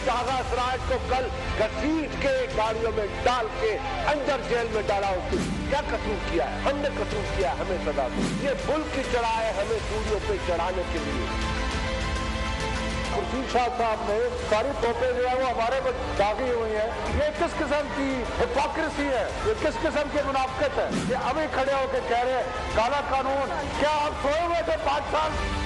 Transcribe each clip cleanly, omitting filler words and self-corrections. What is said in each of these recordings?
آغا سراج کو کل گھسیٹ کے گاڑیوں میں ڈال کے اندر جیل میں ڈالا اس کیا قصور کیا ہے؟ ہم نے قصور کیا ہے، ہمیں سزا دو۔ یہ ملک کی چڑھا ہے ہمیں سوریوں پہ چڑھانے کے لیے۔ خورشید شاہ صاحب نے ساری توپیں جو ہے وہ ہمارے پر داغی ہوئی ہیں۔ یہ کس قسم کی ہپوکریسی ہے، یہ کس قسم کی منافقت ہے کہ ابھی کھڑے ہو کے کہہ رہے ہیں کالا قانون؟ کیا آپ سوئے ہوئے تھے 5 سال؟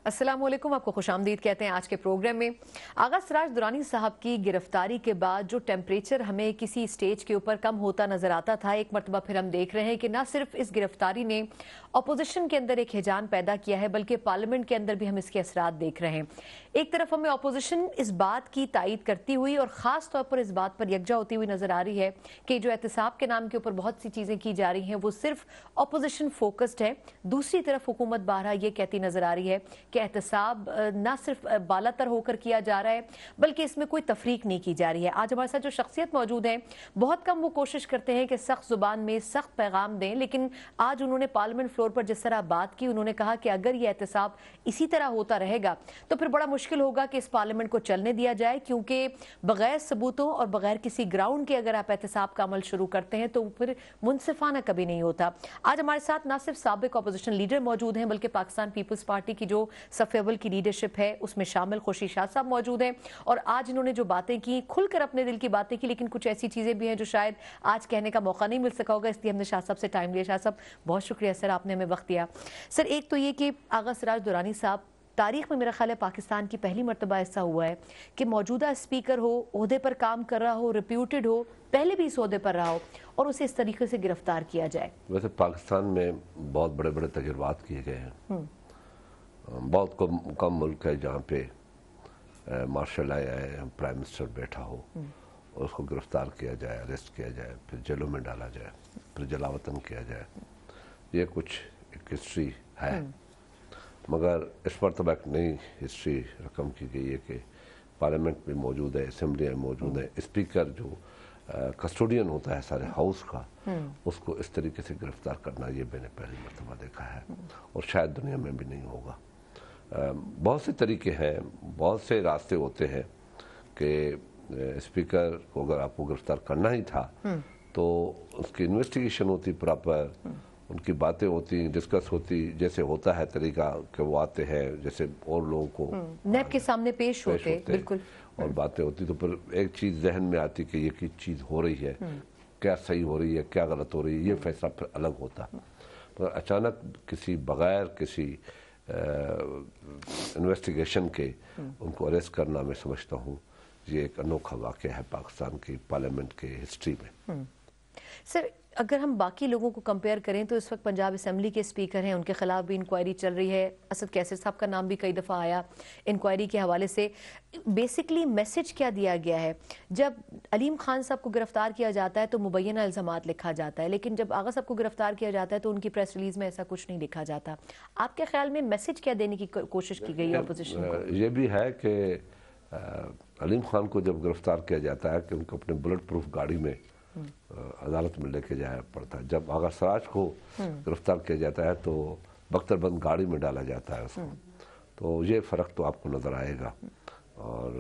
السلام علیکم، آپ کو خوش آمدید کہتے ہیں آج کے پروگرام میں۔ آغا سراج درانی صاحب کی گرفتاری کے بعد جو ٹیمپریچر ہمیں کسی سٹیج کے اوپر کم ہوتا نظر آتا تھا، ایک مرتبہ پھر ہم دیکھ رہے ہیں کہ نہ صرف اس گرفتاری نے اپوزیشن کے اندر ایک ہیجان پیدا کیا ہے بلکہ پارلیمنٹ کے اندر بھی ہم اس کے اثرات دیکھ رہے ہیں۔ ایک طرف ہمیں اپوزیشن اس بات کی تائید کرتی ہوئی اور خاص طور پر اس بات پر یکجا ہوتی ہوئی نظر آ رہی ہے کہ جو احتساب کے نام کے اوپر بہت سی چیزیں کی جا رہی ہیں وہ صرف اپوزیشن فوکسڈ ہے۔ دوسری طرف حکومت بہرحال یہ کہتی نظر آ رہی ہے کہ احتساب نہ صرف بالا تر ہو کر کیا جا رہا ہے بلکہ اس میں کوئی تفریق نہیں کی جا رہی ہے۔ آج ہمارے ساتھ جو شخصیت موجود ہیں، بہت کم وہ کوشش کرتے ہیں کہ سخت زبان میں سخت پیغام دیں، لیکن آج انہوں نے پارلیمنٹ فلور پر جس طرح بات کی، انہوں نے کہا کہ اگر یہ احتساب اسی طرح ہوتا رہے گا تو پھر بڑا مشکل ہوگا کہ اس پارلیمنٹ کو چلنے دیا جائے، کیونکہ بغیر ثبوتوں اور بغیر کسی گراؤنڈ کے اگر آپ احتساب کا عمل شروع کرتے ہیں تو پھر منصفانہ کبھی نہیں ہوتا۔ آج ہمارے ساتھ نہ صرف سابق اپوزیشن لیڈر موجود ہیں بلکہ پاکستان پیپلز پارٹی کی جو صف اول کی لیڈرشپ ہے اس میں شامل خورشید شاہ صاحب موجود ہیں، اور آج انہوں نے جو باتیں کی، کھل کر اپنے دل کی باتیں کی، لیکن کچھ ایسی چیزیں بھی ہیں جو شاید آج کہنے کا موقع نہیں مل سکا ہوگا، اس لیے ہم نے شاہ صاحب سے ٹائم لیا۔ شاہ صاحب بہت شکریہ سر، آپ نے ہمیں وقت دیا۔ سر، ایک تو یہ کہ آغا سراج درانی صاحب تاریخ میں میرا خیال ہے پاکستان کی پہلی مرتبہ ایسا ہوا ہے کہ موجودہ اسپیکر ہو، عہدے پر کام کر رہا ہو، ریپیوٹڈ ہو، پہلے بھی اس عہدے پر رہا ہو، اور اسے اس طریقے سے گرفتار کیا جائے۔ ویسے پاکستان میں بہت بڑے بڑے تجربات کیے گئے ہیں، بہت کم ملک ہے جہاں پہ مارشل آیا ہے، پرائم منسٹر بیٹھا ہو اور اس کو گرفتار کیا جائے، اریسٹ کیا جائے، پھر جیلوں میں ڈالا جائے، پھر جلاوطن کیا جائے۔ یہ کچھ ایک ہسٹری ہے، مگر اس مرتبہ ایک نئی ہسٹری رقم کی گئی ہے کہ پارلیمنٹ بھی موجود ہے، اسمبلی میں موجود ہے، اسپیکر جو کسٹوڈین ہوتا ہے سارے ہاؤس کا، اس کو اس طریقے سے گرفتار کرنا یہ میں نے پہلی مرتبہ دیکھا ہے، اور شاید دنیا میں بھی نہیں ہوگا۔ بہت سے طریقے ہیں، بہت سے راستے ہوتے ہیں کہ اسپیکر کو اگر آپ کو گرفتار کرنا ہی تھا تو اس کی انویسٹیگیشن ہوتی پراپر، ان کی باتیں ہوتی، ڈسکس ہوتی، جیسے ہوتا ہے طریقہ کہ وہ آتے ہیں جیسے اور لوگوں کو نیب کے سامنے پیش ہوتے، بالکل، اور باتیں ہوتی تو پھر ایک چیز ذہن میں آتی کہ یہ چیز ہو رہی ہے، کیا صحیح ہو رہی ہے، کیا غلط ہو رہی ہے، یہ فیصلہ پھر الگ ہوتا۔ مگر اچانک بغیر کسی انویسٹیگیشن کے ان کو اریسٹ کرنا، میں سمجھتا ہوں یہ ایک انوکھا واقعہ ہے پاکستان کی پارلیمنٹ کے ہسٹری میں۔ سر، اگر ہم باقی لوگوں کو کمپیئر کریں تو اس وقت پنجاب اسمبلی کے اسپیکر ہیں، ان کے خلاف بھی انکوائری چل رہی ہے، اسد کیسر صاحب کا نام بھی کئی دفعہ آیا انکوائری کے حوالے سے۔ بیسکلی میسج کیا دیا گیا ہے؟ جب علیم خان صاحب کو گرفتار کیا جاتا ہے تو مبینہ الزامات لکھا جاتا ہے، لیکن جب آغا صاحب کو گرفتار کیا جاتا ہے تو ان کی پریس ریلیز میں ایسا کچھ نہیں لکھا جاتا۔ آپ کے خیال میں میسج کیا دینے کی کوشش کی گئی ہے اپوزیشن کو؟ یہ بھی ہے کہ علیم خان کو جب گرفتار کیا جاتا ہے کہ ان کو اپنے بلٹ پروف گاڑی میں عدالت میں لے کے جایا پڑتا ہے، جب آغا سراج کو گرفتار کیا جاتا ہے تو بختر بند گاڑی میں ڈالا جاتا ہے اس کو، تو یہ فرق تو آپ کو نظر آئے گا، اور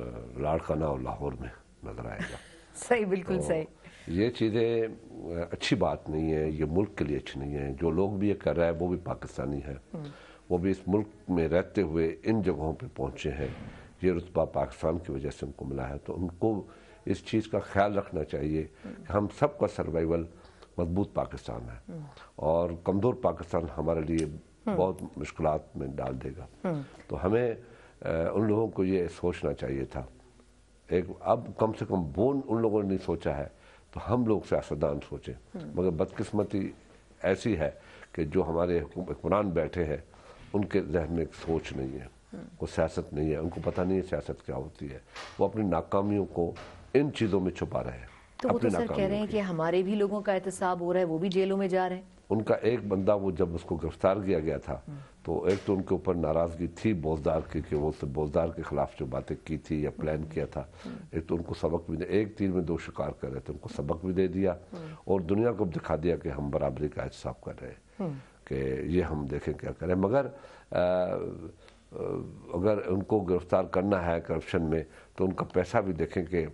لاڑکانہ اور لاہور میں نظر آئے گا۔ صحیح، بالکل صحیح۔ یہ چیزیں اچھی بات نہیں ہے، یہ ملک کے لیے اچھی نہیں ہے۔ جو لوگ بھی یہ کر رہے ہیں وہ بھی پاکستانی ہیں، وہ بھی اس ملک میں رہتے ہوئے ان جگہوں پہ پہنچے ہیں، یہ رتبہ پاکستان کی وجہ سے ان کو ملا ہے، تو ان کو اس چیز کا خیال رکھنا چاہیے کہ ہم سب کا سروائیول مضبوط پاکستان ہے، اور کمزور پاکستان ہمارے لیے بہت مشکلات میں ڈال دے گا۔ تو ہمیں ان لوگوں کو یہ سوچنا چاہیے تھا، اب کم سے کم وہ ان لوگوں نے نہیں سوچا ہے تو ہم لوگ سیاستدان سوچیں، مگر بدقسمتی ایسی ہے کہ جو ہمارے حکمران بیٹھے ہیں ان کے ذہن میں ایک سوچ نہیں ہے، کوئی سیاست نہیں ہے، ان کو پتہ نہیں ہے سیاست کیا ہوتی ہے، وہ اپنی ناکامیوں کو ان چیزوں میں چھپا رہے ہیں۔ تو وہ تو سر کہہ رہے ہیں کہ ہمارے بھی لوگوں کا احتساب ہو رہا ہے، وہ بھی جیلوں میں جا رہے ہیں۔ ان کا ایک بندہ، وہ جب اس کو گرفتار کیا گیا تھا تو ایک تو ان کے اوپر ناراضگی تھی بوزدار کی کہ وہ بوزدار کے خلاف جو باتیں کی تھی یا پلان کیا تھا، ایک تو ان کو سبق بھی دے، ایک تیر میں 2 شکار کر رہے تھے، ان کو سبق بھی دے دیا اور دنیا کو دکھا دیا کہ ہم برابری کا احتساب کر رہے ہیں، کہ یہ ہم دیکھیں کیا کریں، مگر اگر ان کو گرفتار کرنا ہے کرپشن میں تو ان کا پیسہ بھی دیکھیں کہ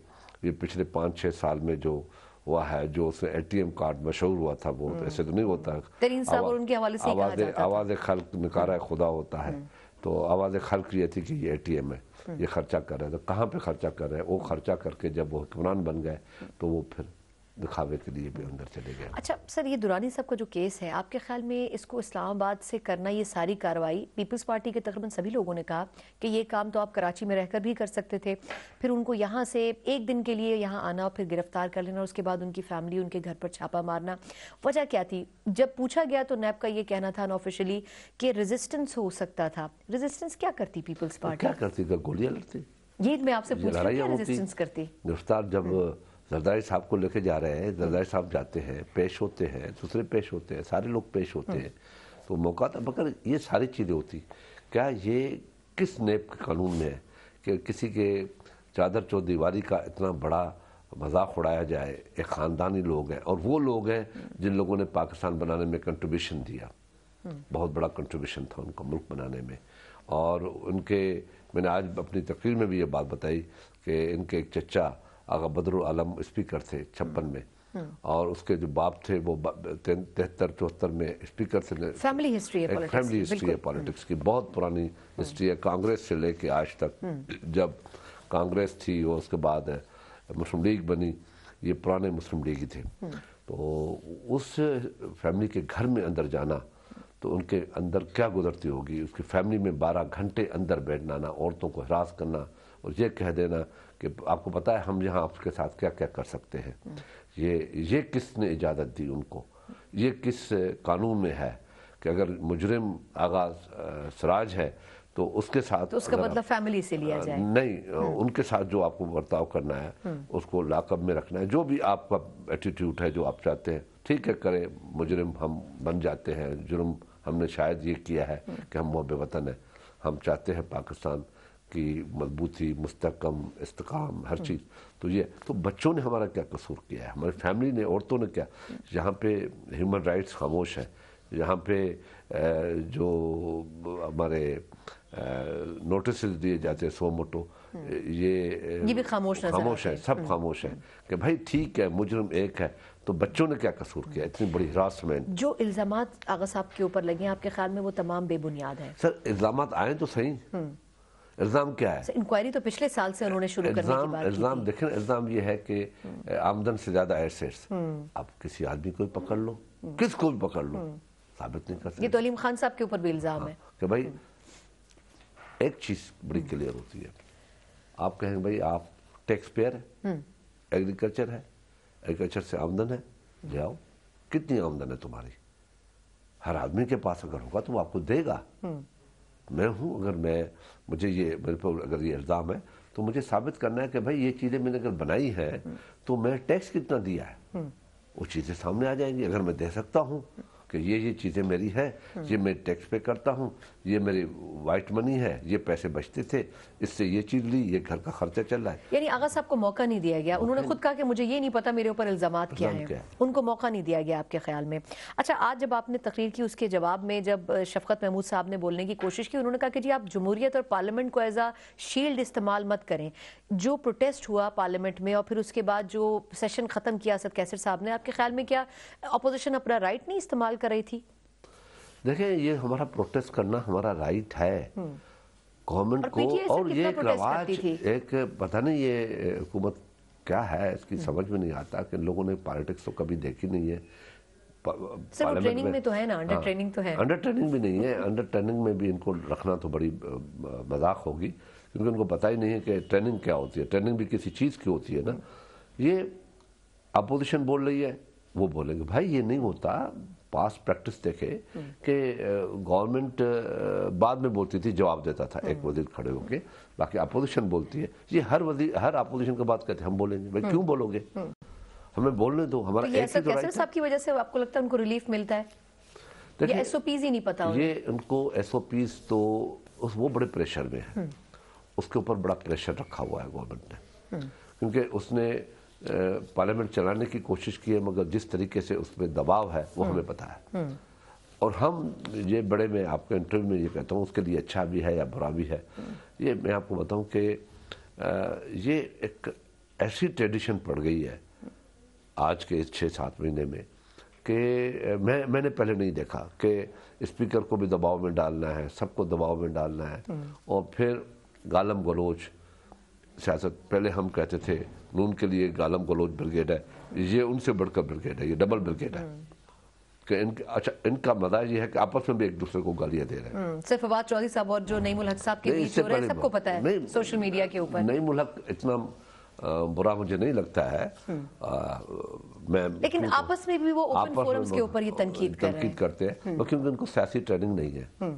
یہ پچھلے 5-6 سال میں جو ہوا ہے، جو اس میں ATM کارڈ مشہور ہوا تھا، وہ ایسے تو نہیں ہوتا، ترین صاحب اور ان کے حوالے سے کہا جاتا تھا آواز خلق نکارہ خدا ہوتا ہے، تو آواز خلق یہ تھی کہ یہ ATM ہے، یہ خرچہ کر رہے ہیں، تو کہاں پہ خرچہ کر رہے ہیں؟ وہ خرچہ کر کے جب وہ حکمران بن گئے تو وہ پھر دکھاوے کے لیے بھی اندر چلے گئے۔ اچھا سر، یہ درانی صاحب کا جو کیس ہے، آپ کے خیال میں اس کو اسلام آباد سے کرنا، یہ ساری کارروائی پیپلز پارٹی کے تقریباً سبھی لوگوں نے کہا کہ یہ کام تو آپ کراچی میں رہ کر بھی کر سکتے تھے، پھر ان کو یہاں سے ایک دن کے لیے یہاں آنا اور پھر گرفتار کر لینا، اور اس کے بعد ان کی فیملی ان کے گھر پر چھاپا مارنا، وجہ کیا تھی؟ جب پوچھا گیا تو نیب کا یہ کہنا تھا انآفیشلی کہ ریزسٹنس ہو سکتا تھا۔ ریزسٹنس کیا کرتی پیپلز پارٹی؟ کیا کرتی؟ گولیاں لڑتی، یہ میں آپ سے پوچھ رہی ہوں، کیا ریزسٹنس کرتی؟ گرفتار جب زرداری صاحب کو لے کے جا رہے ہیں، زرداری صاحب جاتے ہیں، پیش ہوتے ہیں، دوسرے پیش ہوتے ہیں، سارے لوگ پیش ہوتے ہیں، تو موقع تھا، مگر یہ ساری چیزیں ہوتی، کیا یہ کس نیب کے قانون میں ہے کہ کسی کے چادر چودیواری کا اتنا بڑا مذاق اڑایا جائے؟ ایک خاندانی لوگ ہیں، اور وہ لوگ ہیں جن لوگوں نے پاکستان بنانے میں کنٹریبیوشن دیا، بہت بڑا کنٹریبیوشن تھا ان کا ملک بنانے میں، اور ان کے، میں نے آج اپنی تقریر میں بھی یہ بات بتائی کہ ان کے ایک چچا آغا بدر العالم اسپیکر تھے 56 میں، اور اس کے جو باپ تھے وہ 73-74 میں اسپیکر تھے۔ فیملی ہسٹری ہے پالیٹکس، فیملی ہسٹری ہے پالیٹکس کی، بہت پرانی ہسٹری ہے، کانگریس سے لے کے آج تک، جب کانگریس تھی اور اس کے بعد مسلم لیگ بنی، یہ پرانے مسلم لیگ ہی تھے، تو اس فیملی کے گھر میں اندر جانا تو ان کے اندر کیا گزرتی ہوگی، اس کی فیملی میں 12 گھنٹے اندر بیٹھنا، عورتوں کو ہراس کرنا، اور یہ کہہ دینا کہ آپ کو پتا ہے ہم یہاں آپ کے ساتھ کیا کیا کر سکتے ہیں، یہ کس نے اجازت دی ان کو؟ یہ کس قانون میں ہے کہ اگر مجرم آغا سراج ہے تو اس کے ساتھ، تو اس کا بدلہ فیملی سے لیا جائے؟ نہیں، ان کے ساتھ جو آپ کو برتاؤ کرنا ہے اس کو لاکب میں رکھنا ہے، جو بھی آپ کا ایٹیٹیوڈ ہے، جو آپ چاہتے ہیں، ٹھیک ہے کریں، مجرم ہم بن جاتے ہیں، جرم ہم نے شاید یہ کیا ہے کہ ہم محب وطن ہیں، ہم چاہتے ہیں پاکستان کی مضبوطی، مستحکم، استحکام، ہر چیز، تو یہ تو بچوں نے ہمارا کیا قصور کیا ہے، ہماری فیملی نے، عورتوں نے کیا؟ یہاں پہ ہیومن رائٹس خاموش ہے، یہاں پہ جو ہمارے نوٹسز دیے جاتے ہیں سو موٹو، یہ بھی خاموش ہے، سب خاموش ہے کہ بھائی ٹھیک ہے مجرم ایک ہے، تو بچوں نے کیا قصور کیا؟ اتنی بڑی ہراسمنٹ، جو الزامات آغا صاحب کے اوپر لگے ہیں، آپ کے خیال میں وہ تمام بے بنیاد ہیں؟ سر الزامات آئیں تو صحیح، الزام کیا ہے؟ انکوائری تو پچھلے سال سے انہوں نے شروع کرنے کی بات کی الزام دیکھیں، الزام یہ ہے کہ آمدن سے زیادہ ایسیٹس، آپ کسی آدمی کو بھی پکڑ لو، کس کو بھی پکڑ لو، ثابت نہیں کر سکتے۔ یہ تو علیم خان صاحب کے اوپر بھی الزام ہے کہ بھائی ایک چیز بڑی کلیئر ہوتی ہے، آپ کہیں بھائی آپ ٹیکس پیئر ہے، ایگریکلچر ہے، ایگریکلچر سے آمدن ہے، جاؤ، کتنی آمدن ہے تمہاری؟ ہر آدمی کے پاس اگر ہوگا تو وہ آپ کو دے گا۔ میں ہوں، اگر مجھے یہ میرے پر اگر یہ الزام ہے تو مجھے ثابت کرنا ہے کہ بھائی یہ چیزیں میں نے اگر بنائی ہیں تو میں ٹیکس کتنا دیا ہے، وہ چیزیں سامنے آ جائیں گی۔ اگر میں دے سکتا ہوں کہ یہ چیزیں میری ہیں، یہ میں ٹیکس پے کرتا ہوں، یہ میری وائٹ منی ہے، یہ پیسے بچتے تھے، اس سے یہ چیز لی، یہ گھر کا خرچہ چل رہا ہے۔ یعنی آغا صاحب کو موقع نہیں دیا گیا، انہوں نے خود کہا کہ مجھے یہ نہیں پتا میرے اوپر الزامات کیا ہیں، ان کو موقع نہیں دیا گیا آپ کے خیال میں؟ اچھا، آج جب آپ نے تقریر کی اس کے جواب میں جب شفقت محمود صاحب نے بولنے کی کوشش کی، انہوں نے کہا کہ جی آپ جمہوریت اور پارلیمنٹ کو ایز اے شیلڈ استعمال مت کریں۔ جو پروٹیسٹ ہوا پارلیمنٹ میں اور پھر اس کے بعد جو سیشن ختم کیا اسد کیسر صاحب نے، آپ کے خیال میں کیا اپوزیشن اپنا رائٹ نہیں استعمال کر رہی تھی؟ دیکھیں، یہ ہمارا پروٹیسٹ کرنا ہمارا رائٹ ہے گورنمنٹ کو، اور یہ ایک رواج، ایک پتہ نہیں یہ حکومت کیا ہے، اس کی سمجھ میں نہیں آتا کہ لوگوں نے پالیٹکس تو کبھی دیکھی نہیں ہے۔ صرف ٹریننگ میں تو ہے نا، انڈر ٹریننگ تو ہے، انڈر ٹریننگ بھی نہیں ہے، انڈر ٹریننگ میں بھی ان کو رکھنا تو بڑی مذاق ہوگی، کیونکہ ان کو پتہ ہی نہیں ہے کہ ٹریننگ کیا ہوتی ہے، ٹریننگ بھی کسی چیز کی ہوتی ہے نا۔ یہ اپوزیشن بول رہی ہے، وہ بولیں گے بھائی یہ نہیں ہوتا، پاس پریکٹس دیکھے کہ گورنمنٹ بعد میں بولتی تھی، جواب دیتا تھا ایک وزیر کھڑے ہو کے، باقی اپوزیشن بولتی ہے۔ یہ ہر اپوزیشن کے بعد کہتے ہیں ہم بولیں گے، بھائی کیوں بولو گے، ہمیں بولنے دو، ہمارا ایک ہی تو رائٹ ہے۔ صاحب کی وجہ سے آپ کو لگتا ہے ان کو ریلیف ملتا ہے؟ یہ ایس او پیز ہی نہیں پتا؟ یہ ان کو ایس او پیز تو وہ بڑے پریشر میں ہے، اس کے اوپر بڑا پریشر رکھا ہوا ہے گورنمنٹ نے، کیونکہ اس نے پارلیمنٹ چلانے کی کوشش کی ہے، مگر جس طریقے سے اس میں دباؤ ہے وہ ہمیں پتا ہے، اور ہم یہ بڑے میں آپ کے انٹرویو میں یہ کہتا ہوں اس کے لیے اچھا بھی ہے یا برا بھی ہے. یہ میں آپ کو بتاؤں کہ یہ ایک ایسی ٹریڈیشن پڑ گئی ہے آج کے اس 6-7 مہینے میں کہ میں نے پہلے نہیں دیکھا کہ اسپیکر کو بھی دباؤ میں ڈالنا ہے, سب کو دباؤ میں ڈالنا ہے, اور پھر گالم گلوچ سیاست. پہلے ہم کہتے تھے نون کے لیے گالم گلوچ بریگیڈ ہے, یہ ان سے بڑھ کر بریگیڈ ہے, یہ ڈبل بریگیڈ ہے کہ اچھا ان کا مزاج یہ ہے کہ آپس میں بھی ایک دوسرے کو گالیاں دے رہے ہیں. صرف فواد چودھری صاحب اور جو نعیم الحق صاحب کے بیچ ہو رہے ہیں سب کو پتا ہے سوشل میڈیا کے اوپر. نعیم الحق اتنا برا مجھے نہیں لگتا ہے, لیکن آپس میں بھی وہ اوپن فورمز کے اوپر یہ تنقید کرتے ہیں کیونکہ ان کو سیاسی ٹریننگ نہیں ہے.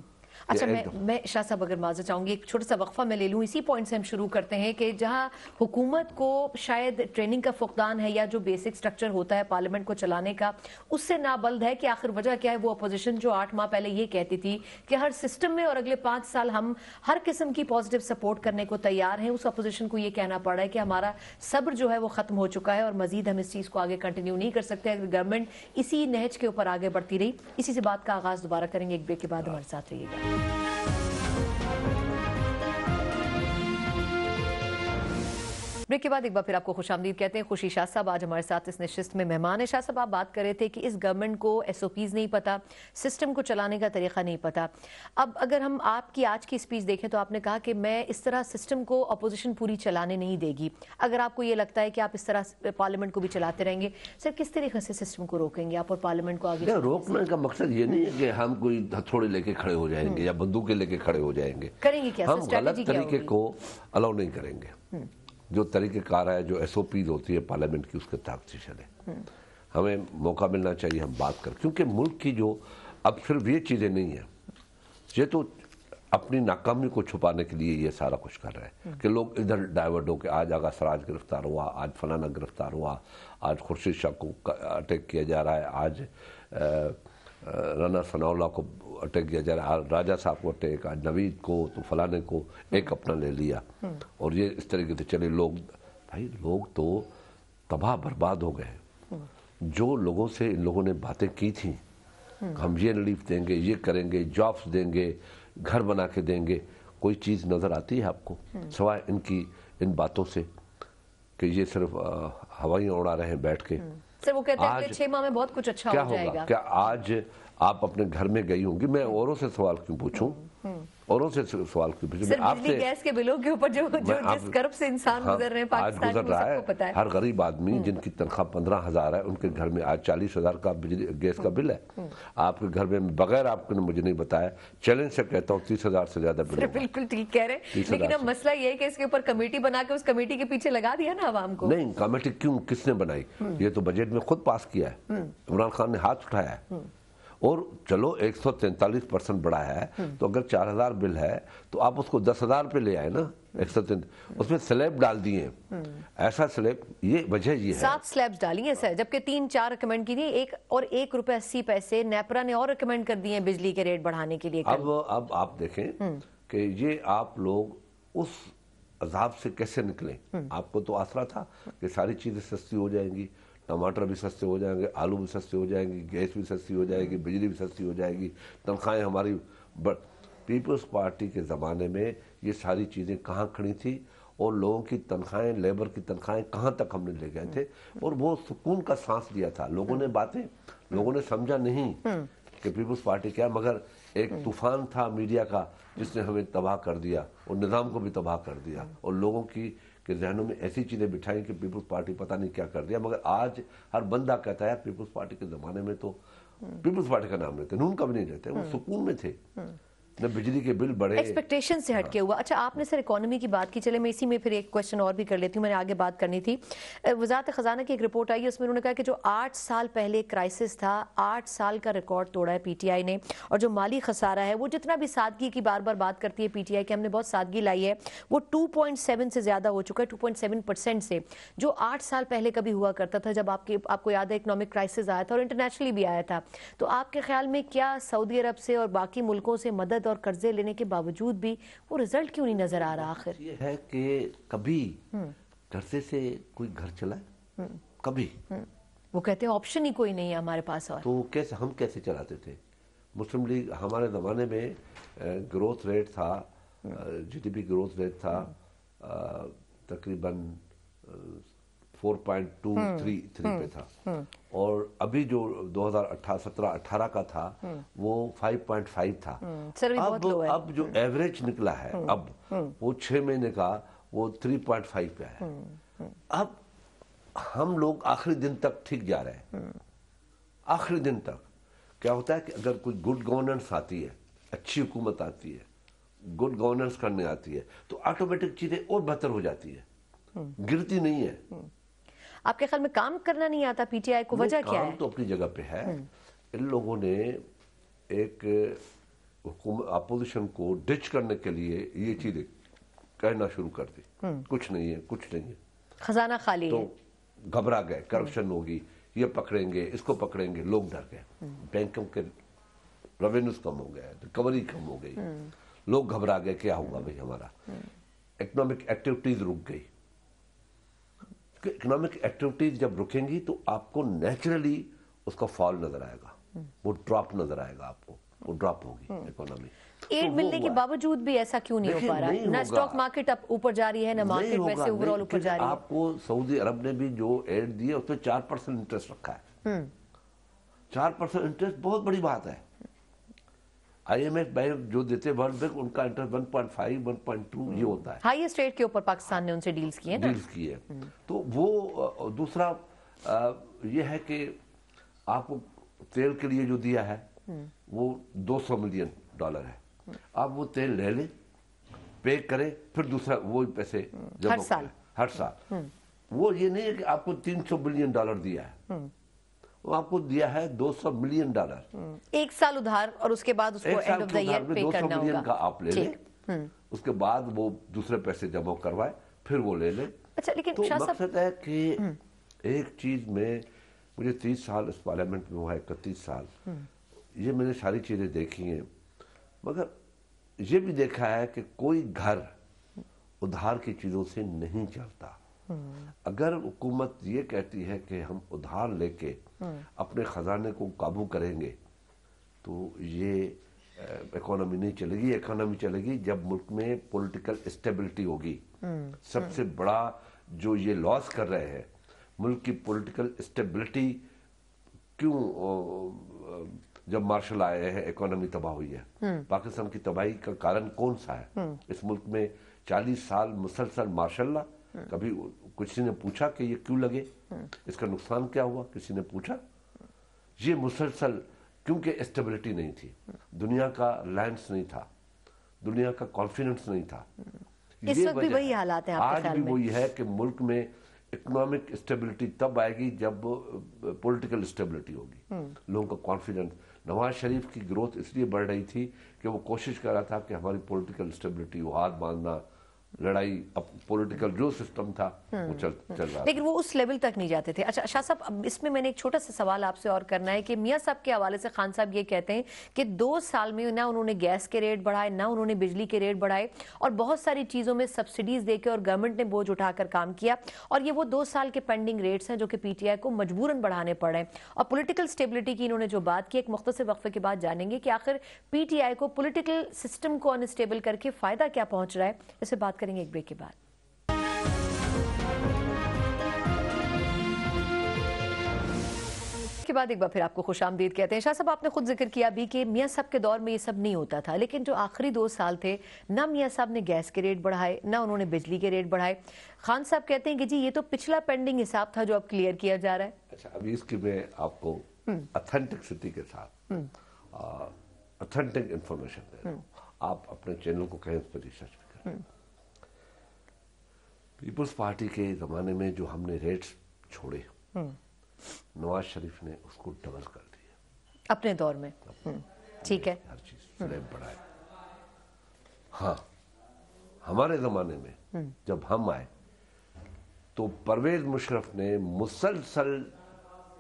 اچھا میں شاہ صاحب اگر معذرت چاہوں گی ایک چھوٹا سا وقفہ میں لے لوں, اسی پوائنٹ سے ہم شروع کرتے ہیں کہ جہاں حکومت کو شاید ٹریننگ کا فقدان ہے یا جو بیسک سٹرکچر ہوتا ہے پارلیمنٹ کو چلانے کا اس سے نابلد ہے, کہ آخر وجہ کیا ہے؟ وہ اپوزیشن جو 8 ماہ پہلے یہ کہتی تھی کہ ہر سسٹم میں اور اگلے 5 سال ہم ہر قسم کی پازیٹیو سپورٹ کرنے کو تیار ہیں, اس اپوزیشن کو یہ کہنا پڑا ہے کہ ہمارا صبر جو ہے وہ ختم ہو چکا ہے اور مزید ہم اس چیز کو آگے کنٹینیو نہیں کر سکتے اگر گورنمنٹ اسی نہج کے اوپر آگے بڑھتی رہی. اسی سے بات کا آغاز دوبارہ کریں گے, ایک بریک کے بعد ہمارے ساتھ رہیے گا. بریک کے بعد ایک بار پھر آپ کو خوش آمدید کہتے ہیں. خوشی شاہ صاحب آج ہمارے ساتھ اس نشست میں مہمان ہیں. شاہ صاحب آپ بات کر رہے تھے کہ اس گورنمنٹ کو ایس او پیز نہیں پتا, سسٹم کو چلانے کا طریقہ نہیں پتا. اب اگر ہم آپ کی آج کی اسپیچ دیکھیں تو آپ نے کہا کہ میں اس طرح سسٹم کو اپوزیشن پوری چلانے نہیں دے گی. اگر آپ کو یہ لگتا ہے کہ آپ اس طرح پارلیمنٹ کو بھی چلاتے رہیں گے, سر کس طریقے سے سسٹم کو روکیں گے آپ اور پارلیمنٹ کو آگے؟ روکنے کا مقصد یہ نہیں ہے کہ ہم کوئی ہتھوڑے لے کے کھڑے ہو جائیں گے یا بندوقیں لے کے کھڑے ہو جائیں گے. کریں گے کیا؟ ہم غلط طریقے کو الاؤ نہیں کریں گے. جو طریقہ کار ہے, جو ایس او پیز ہوتی ہے پارلیمنٹ کی, اس کے تحت سے چلے. ہمیں موقع ملنا چاہیے ہم بات کر, کیونکہ ملک کی جو اب صرف یہ چیزیں نہیں ہیں, یہ تو اپنی ناکامی کو چھپانے کے لیے یہ سارا کچھ کر رہے ہیں کہ لوگ ادھر ڈائیورٹ ہو کے آج آغا سراج گرفتار ہوا, آج فلانا گرفتار ہوا, آج خورشید شاہ کو اٹیک کیا جا رہا ہے, آج رانا ثناء اللہ کو اٹیک کیا جا رہا ہے, راجہ صاحب کو اٹیک, آج نوید کو, تو فلانے کو ایک اپنا لے لیا. اور یہ اس طریقے سے چلے. لوگ تو تباہ برباد ہو گئے. جو لوگوں سے ان لوگوں نے باتیں کی تھیں, ہم یہ ریلیف دیں گے, یہ کریں گے, جابس دیں گے, گھر بنا کے دیں گے, کوئی چیز نظر آتی ہے آپ کو سوائے ان باتوں سے کہ یہ صرف ہوائیاں اڑا رہے ہیں بیٹھ کے؟ سر وہ کہتے ہیں کہ 6 ماہ میں بہت کچھ اچھا ہو جائے گا. کیا آج آپ اپنے گھر میں گئی ہوں گی؟ میں اوروں سے سوال کیوں پوچھوں, اوروں سے سوال کیوں پوچھوں؟ سر بجلی گیس کے بلوں کے اوپر جو جس کرب سے انسان گزر رہے ہیں پاکستان کو سب کو پتا ہے. ہر غریب آدمی جن کی تنخواہ 15,000 ہے, ان کے گھر میں آج 40,000 کا بجلی گیس کا بل ہے. آپ کے گھر میں بغیر آپ نے مجھے نہیں بتایا, چیلنج سے کہتا ہوں 30,000 سے زیادہ بل. بالکل ٹھیک کہہ رہے ہیں, لیکن اب مسئلہ یہ ہے کہ اس کے اوپر کمیٹی بنا کے اس کمیٹی کے پیچھے لگا دیا نا عوام کو. نہیں, کمیٹی کیوں, کس نے بنائی؟ یہ تو بجٹ میں خود پاس کیا ہے, عمران خان نے ہاتھ اٹھایا ہے. اور چلو 143% بڑھایا ہے, تو اگر 4,000 بل ہے تو آپ اس کو 10,000 پہ لے آئے نا. اس میں سلیب ڈال دیے, ایسا سلیب, یہ وجہ یہ ہے 7 سلیبز ڈالی ہیں سر, جبکہ 3-4 ریکمینڈ کی تھی, ایک روپے 80 پیسے نیپرا نے اور ریکمینڈ کر دیے ہیں بجلی کے ریٹ بڑھانے کے لیے. اب آپ دیکھیں کہ یہ آپ لوگ اس عذاب سے کیسے نکلیں. آپ کو تو آسرا تھا کہ ساری چیزیں سستی ہو جائیں گی, ٹماٹر بھی سستے ہو جائیں گے, آلو بھی سستے ہو جائیں گی, گیس بھی سستی ہو جائے گی, بجلی بھی سستی ہو جائے گی, تنخواہیں ہماری. پیپلز پارٹی کے زمانے میں یہ ساری چیزیں کہاں کھڑی تھی, اور لوگوں کی تنخواہیں, لیبر کی تنخواہیں کہاں تک ہم نے لے گئے تھے, اور وہ سکون کا سانس لیا تھا. لوگوں نے سمجھا نہیں کہ پیپلز پارٹی کیا, مگر ایک طوفان تھا میڈیا کا جس نے ہمیں تباہ کر دیا اور نظام کو بھی تباہ کر دیا, اور لوگوں کے ذہنوں میں ایسی چیزیں بٹھائیں کہ پیپلز پارٹی پتہ نہیں کیا کر دیا. مگر آج ہر بندہ کہتا ہے پیپلز پارٹی کے زمانے میں تو پیپلز پارٹی کا نام لیتے, نون کا بھی نہیں لیتے, وہ سکون میں تھے, نہ بجلی کے بل بڑھے, ایکسپیکٹیشن سے ہٹ کے ہوا. اچھا آپ نے سر اکانومی کی بات کی, چلے میں اسی میں پھر ایک کوشچن اور بھی کر لیتی ہوں, میں نے آگے بات کرنی تھی. وزارت خزانہ کی ایک رپورٹ آئی ہے, اس میں انہوں نے کہا کہ جو 8 سال پہلے کرائسس تھا, 8 سال کا ریکارڈ توڑا ہے پی ٹی آئی نے, اور جو مالی خسارہ ہے وہ جتنا بھی سادگی کی بار بار بات کرتی ہے پی ٹی آئی کہ ہم نے بہت سادگی لائی ہے, وہ 2.7 سے زیادہ ہو چکا ہے, 2.7% سے, جو 8 سال پہلے کبھی ہوا کرتا تھا جب آپ کو یاد ہے اکنامک کرائسس آیا تھا اور انٹرنیشنلی بھی آیا تھا. تو آپ کے خیال میں کیا سعودی عرب سے اور باقی ملکوں سے مدد اور قرضے لینے کے باوجود بھی وہ رزلٹ کیوں نہیں نظر آ رہا؟ آخر یہ ہے کہ کبھی قرضے سے کوئی گھر چلا ہے, کبھی وہ کہتے ہیں آپشن ہی کوئی نہیں ہے ہمارے پاس. اور تو ہم کیسے چلاتے تھے؟ मुस्लिम लीग हमारे ज़माने में ग्रोथ रेट था, जीडीपी ग्रोथ रेट था तकरीबन 4.233 पे था, और अभी जो 2017-18 का था वो 5.5 था। सर भी बहुत लो है। अब जो एवरेज निकला है अब वो 6 महीने का वो 3.5 पे है। अब हम लोग आखिरी दिन तक ठीक जा रहे हैं। आखिरी दिन तक क्या होता है कि अगर कोई गुड गवर्नेंस आती है, अच्छी हुकूमत आती है, गुड गवर्नेंस करने आती है, तो ऑटोमेटिक चीजें और बेहतर हो जाती है, गिरती नहीं है। आपके ख्याल में काम करना नहीं आता पीटीआई को, वजह क्या है? काम तो अपनी जगह पे है। इन लोगों ने एक अपोजिशन को डिच करने के लिए ये चीजें कहना शुरू कर दी, कुछ नहीं है, कुछ नहीं है, खजाना खाली तो है। घबरा गए, करप्शन होगी, ये पकड़ेंगे, इसको पकड़ेंगे, लोग डर गए, बैंकों के रेवेन्यूज कम हो गए, रिकवरी कम हो गई, लोग घबरा गए क्या होगा भाई हमारा, इकोनॉमिक एक्टिविटीज रुक गई। इकोनॉमिक एक्टिविटीज जब रुकेंगी तो आपको नेचुरली उसका फॉल नजर आएगा, वो ड्रॉप नजर आएगा, आपको वो ड्रॉप होगी इकोनॉमी। एड मिलने के बावजूद भी ऐसा क्यों नहीं हो पा रहा है? ना स्टॉक मार्केट अब ऊपर जा रही है, ना मार्केट वैसे ओवरऑल ऊपर जा रही है। आपको सऊदी अरब ने भी जो एड दी है उसमें 4% इंटरेस्ट रखा है। 4% इंटरेस्ट बहुत बड़ी बात है। IMF बैंक जो देते वर्ल्ड बैंक, उनका इंटरेस्ट 1.5 1.2 ये होता है। हाईएस्ट रेट के ऊपर पाकिस्तान ने उनसे डील्स किए ना, डील्स किए। तो वो दूसरा ये है कि आपको तेल के लिए जो दिया है वो $200 मिलियन है। आप वो तेल ले लें, पे करें, फिर दूसरा वो पैसे हर साल। वो ये नहीं है कि आपको $300 बिलियन दिया है, वो आपको दिया है $200 मिलियन। एक साल उधार, और उसके बाद उसको एंड ऑफ द ईयर पे करना होगा। 200 मिलियन का आप ले लें, उसके बाद वो दूसरे पैसे जमा करवाए, फिर वो ले लें। अच्छा, लेकिन तो मकसद है कि एक चीज में मुझे 30 साल इस पार्लियामेंट में हुआ है, 31 साल, ये मैंने सारी चीजें देखी हैं, मगर ये भी देखा है कि कोई घर उधार की चीजों से नहीं चलता। अगर हुकूमत ये कहती है कि हम उधार लेके अपने खजाने को काबू करेंगे तो ये इकोनॉमी नहीं चलेगी। इकोनॉमी चलेगी जब मुल्क में पॉलिटिकल स्टेबिलिटी होगी। सबसे बड़ा जो ये लॉस कर रहे हैं मुल्क की पॉलिटिकल स्टेबिलिटी, क्यों जब मार्शल आए हैं इकोनॉमी तबाह हुई है। पाकिस्तान की तबाही का कारण कौन सा है? इस मुल्क में 40 साल मुसलसल मार्शल ला, कभी किसी ने पूछा कि ये क्यों लगे, इसका नुकसान क्या हुआ? किसी ने पूछा? ये मुसलसल क्योंकि स्टेबिलिटी नहीं थी, दुनिया का अलायंस नहीं था, दुनिया का कॉन्फिडेंस नहीं था। इस वक्त भी वही हालात हैं आपके ख्याल में? आज भी वही है कि मुल्क में इकोनॉमिक स्टेबिलिटी तब आएगी जब पॉलिटिकल स्टेबिलिटी होगी, लोगों का कॉन्फिडेंस। नवाज शरीफ की ग्रोथ इसलिए बढ़ रही थी कि वो कोशिश कर रहा था कि हमारी पॉलिटिकल स्टेबिलिटी, वो हाथ बांधना, लड़ाई, अब पॉलिटिकल जो सिस्टम था वो चल रहा, लेकिन वो उस लेवल तक नहीं जाते थे। अच्छा शाह साहब, अब इसमें मैंने एक छोटा सा सवाल आपसे और करना है कि मियां साहब के हवाले से खान साहब ये कहते हैं कि 2 साल में ना उन्होंने गैस के रेट बढ़ाए, ना उन्होंने बिजली के रेट बढ़ाए, और बहुत सारी चीज़ों में सब्सिडीज देके और गवर्नमेंट ने बोझ उठाकर काम किया, और ये वो 2 साल के पेंडिंग रेट्स हैं जो कि पीटीआई को मजबूरन बढ़ाने पड़े। और पॉलिटिकल स्टेबिलिटी की इन्होंने जो बात की, एक मुख्तसर वक्फे के बाद जानेंगे कि आखिर पीटीआई को पॉलिटिकल सिस्टम को अनस्टेबल करके फायदा क्या पहुंच रहा है। इसे बात करेंगे एक ब्रेक के बाद। के बाद एक बार फिर आपको खुशामदीद कहते हैं। शाह साहब, आपने खुद जिक्र किया भी कि मियां साहब के दौर में ये सब नहीं होता था, लेकिन जो आखिरी 2 साल थे, ना मियां साहब ने गैस के रेट बढ़ाए, ना उन्होंने बिजली के रेट बढ़ाए। खान साहब कहते हैं कि जी ये तो पिछला पेंडिंग हिसाब था जो अब क्लियर किया जा रहा है। अच्छा, अभी इसकी मैं आपको ऑथेंटिसिटी के साथ ऑथेंटिक इंफॉर्मेशन दे रहा हूँ। आप अपने चैनल को कहें, इस पर रिसर्च भी करें। पीपल्स पार्टी के जमाने में जो हमने रेट्स छोड़े, नवाज शरीफ ने उसको डबल कर दिया अपने दौर में। ठीक है, हर चीज स्लैब बढ़ाए। हाँ, हमारे जमाने में जब हम आए तो परवेज मुशर्रफ ने मुसलसल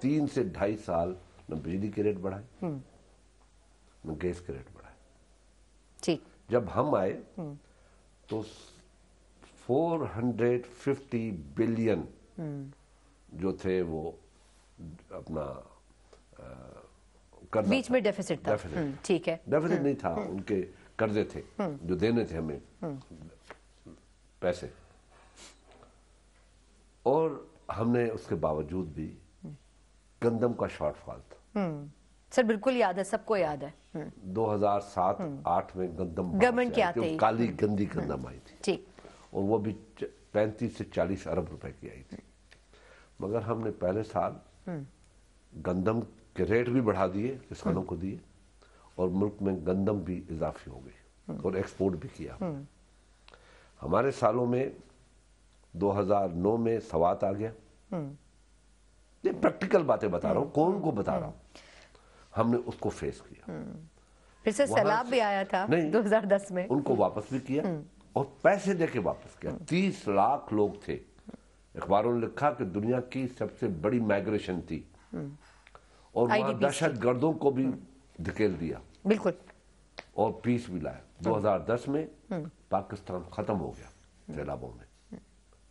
3 से 2.5 साल न बिजली के रेट बढ़ाए, न गैस के रेट बढ़ाए। ठीक। जब हम आए तो 450 बिलियन जो थे वो अपना करना बीच में डेफिसिट था। ठीक है, डेफिसिट नहीं था, उनके कर्जे थे जो देने थे हमें पैसे, और हमने उसके बावजूद भी गंदम का शॉर्टफॉल था। सर बिल्कुल याद है, सबको याद है। 2007-8 में गंदम गवर्नमेंट के आते ही काली गंदी गंदम आई थी, ठीक, और वो भी 35 से 40 अरब रुपए की आई थी। मगर हमने पहले साल गंदम के रेट भी बढ़ा दिए, किसानों को दिए, और मुल्क में गंदम भी इजाफी हो गई और एक्सपोर्ट भी किया। हमारे सालों में 2009 में सवात आ गया। ये प्रैक्टिकल बातें बता रहा हूँ, कौन को बता रहा हूँ। हमने उसको फेस किया। फिर से सैलाब भी आया था 2010 में, उनको वापस भी किया और पैसे देके वापस किया। 30 लाख लोग थे। अखबारों ने लिखा कि दुनिया की सबसे बड़ी माइग्रेशन थी, और वहां दहशत गर्दों को भी धकेल दिया, बिल्कुल, और पीस भी लाया। 2010 में पाकिस्तान खत्म हो गया सैलाबों में,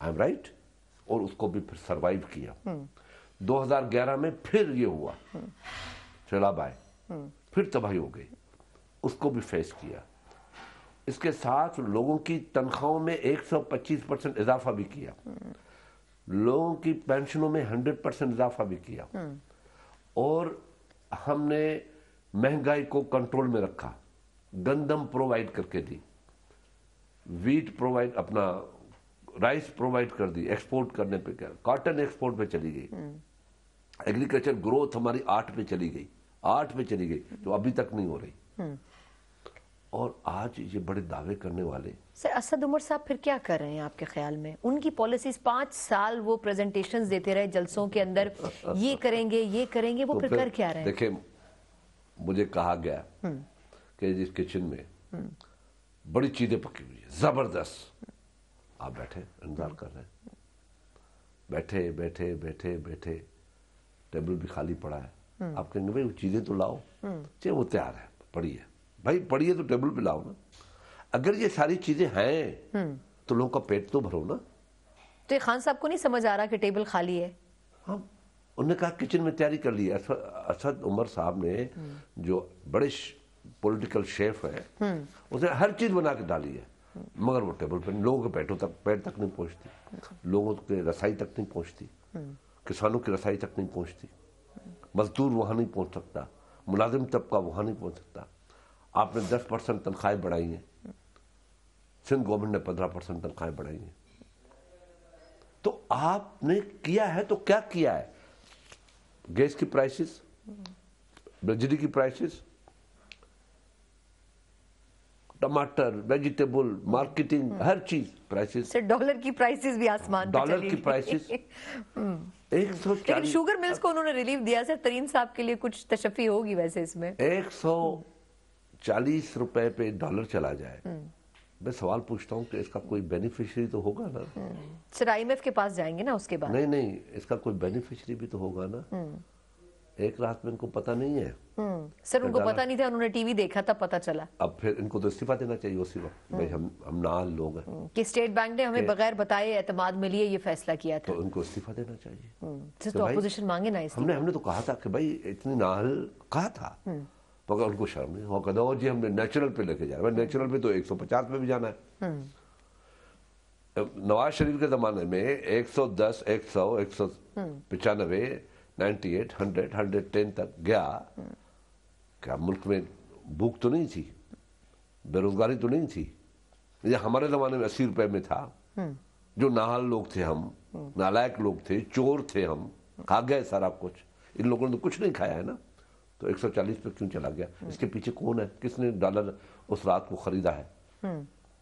आई एम राइट, और उसको भी फिर सरवाइव किया। 2011 में फिर ये हुआ, सैलाब आए, फिर तबाही हो गई, उसको भी फेस किया। इसके साथ लोगों की तनख्वाहों में 125% इजाफा भी किया, लोगों की पेंशनों में 100% इजाफा भी किया, और हमने महंगाई को कंट्रोल में रखा। गंदम प्रोवाइड करके दी, वीट प्रोवाइड, अपना राइस प्रोवाइड कर दी, एक्सपोर्ट करने पे क्या, कॉटन एक्सपोर्ट पे चली गई, एग्रीकल्चर ग्रोथ हमारी 8 पे चली गई, 8 पे चली गई, जो अभी तक नहीं हो रही। और आज ये बड़े दावे करने वाले सर असद उमर साहब फिर क्या कर रहे हैं आपके ख्याल में? उनकी पॉलिसीज 5 साल वो प्रेजेंटेशंस देते रहे जलसों के अंदर, ये करेंगे ये करेंगे, वो तो फिर कर क्या रहे हैं? देखिए, मुझे कहा गया कि जिस किचन में बड़ी चीजें पकी हुई है जबरदस्त, आप बैठे इंतजार कर रहे हैं, बैठे बैठे बैठे बैठे, टेबल भी खाली पड़ा है, आप कहेंगे भाई वो चीजें तो लाओ, चाहे वो तैयार है, पड़ी है भाई, पड़ी है तो टेबल पे लाओ ना। अगर ये सारी चीजें हैं तो लोगों का पेट तो भरो ना। तो ये खान साहब को नहीं समझ आ रहा कि टेबल खाली है? हाँ, उन्होंने कहा किचन में तैयारी कर ली है। असद उमर साहब ने, जो बड़े पॉलिटिकल शेफ है, उसने हर चीज बना के डाली है, मगर वो टेबल पे लोगों के पेट तक नहीं पहुंचती, लोगों के रसाई तक नहीं पहुंचती, किसानों की रसाई तक नहीं पहुंचती, मजदूर वहां नहीं पहुंच सकता, मुलाजिम तबका वहां नहीं पहुंच सकता। आपने 10% तनख्वाहें बढ़ाई हैं, सिंध गवर्नमेंट ने 15% तनख्वाहें बढ़ाई हैं। तो आपने किया है तो क्या किया है? गैस की प्राइसेस, बिजली की प्राइसेस, टमाटर, वेजिटेबल, मार्केटिंग, हर चीज प्राइसेस। सर डॉलर की प्राइसेस भी आसमान पे डॉलर की प्राइसेस 140। लेकिन शुगर मिल्स को उन्होंने रिलीफ दिया। सर तरीन साहब के लिए कुछ तशफ़ी होगी वैसे इसमें? 140 रुपए पे डॉलर चला जाए, मैं सवाल पूछता हूँ कि इसका कोई बेनिफिशियरी तो होगा ना? सर IMF के पास जाएंगे ना उसके बाद? नहीं, इसका कोई बेनिफिशियरी भी तो होगा ना। एक रात में इनको पता नहीं है। सर उनको पता नहीं था, उन्होंने टीवी देखा तब पता चला। अब फिर इनको तो इस्तीफा देना चाहिए उसी वक्त, भाई हम नाल लोग हैं कि स्टेट बैंक ने हमें बगैर बताए एतमाद में लिए ये फैसला किया था, तो इनको इस्तीफा देना चाहिए। तो अपोजिशन मांगे ना इस्तीफा। हमने तो कहा था कि भाई इतनी नाल कहा था, मगर उनको शर्म नहीं हो, कहते हो जी हमने नेचुरल पे लेके जा रहे हैं। नेचुरल पे तो 150 पे भी जाना है। नवाज शरीफ के जमाने में 110, 100, 195, 98, 100, 110 तक गया। क्या मुल्क में भूख तो नहीं थी, बेरोजगारी तो नहीं थी? ये हमारे जमाने में 80 रुपए में था। जो नाहाल लोग थे हम, नालायक लोग थे, चोर थे हम, खा गए सारा कुछ। इन लोगों ने तो कुछ नहीं खाया है ना, तो 140 पे क्यों चला गया? इसके पीछे कौन है? किसने डॉलर उस रात को खरीदा है?